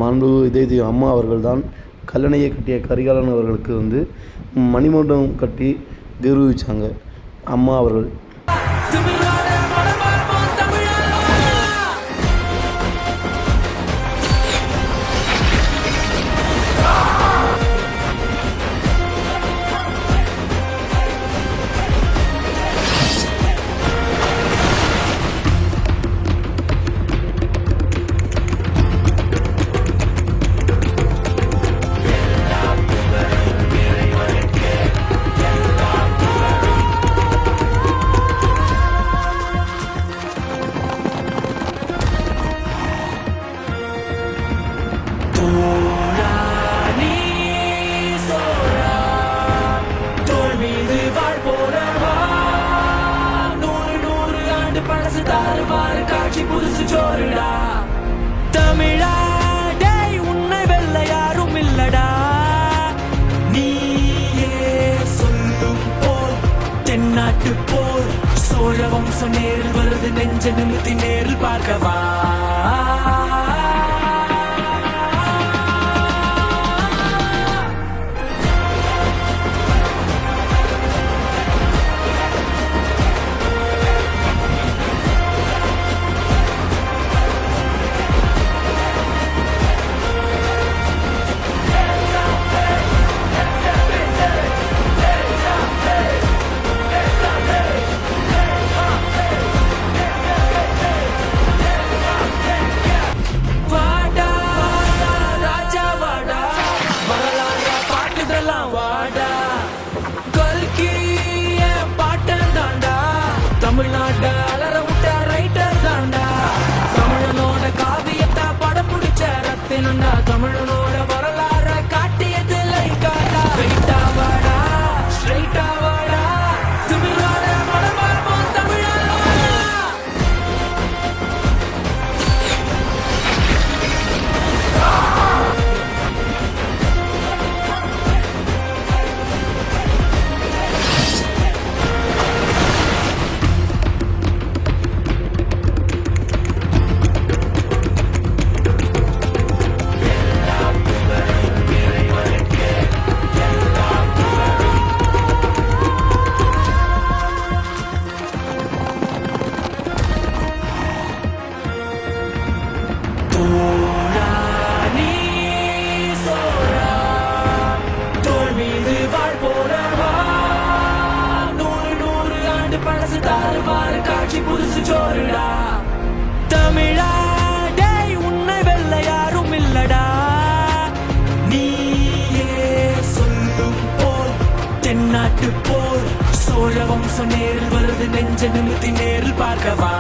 மாண்பு இதய அம்மா அவர்கள்தான் கல்லணையை கட்டிய கரிகாலன் அவர்களுக்கு மணிமண்டபம் கட்டி கௌரவிச்சாங்க அம்மா அவர்கள். தமிழா டேய் உன்னை வெல்ல யாரும் இல்லடா, நீயே சொல்லும் போல் தென்னாட்டு போர் சோழ வம்சம் நேரில் வருது, நெஞ்ச நிமித்தி நேரில் பார்க்கவா. தமிழ்நாட்டை அலற விட்ட ரைட்டர் தாண்டா, தமிழனோட காவியத்தை படம் பிடிச்ச ரத்தினண்டா, தமிழனோட வரலாற காட்டியது லைக்காடா. வெயிட்டா வாடா ஸ்ட்ரைட்டா வாடா, திமிராத மனமார்போம் தமிழா. காட்சி புதுசு சோறுடா, தமிழா டேய் உன்னை வெல்ல யாரும் இல்லடா, நீயே சொல்லும் போல் தென்னாட்டு போர் சோழ வம்சம் நேரில் வருது, நெஞ்ச நிமித்தி நேரில் பார்க்கவா.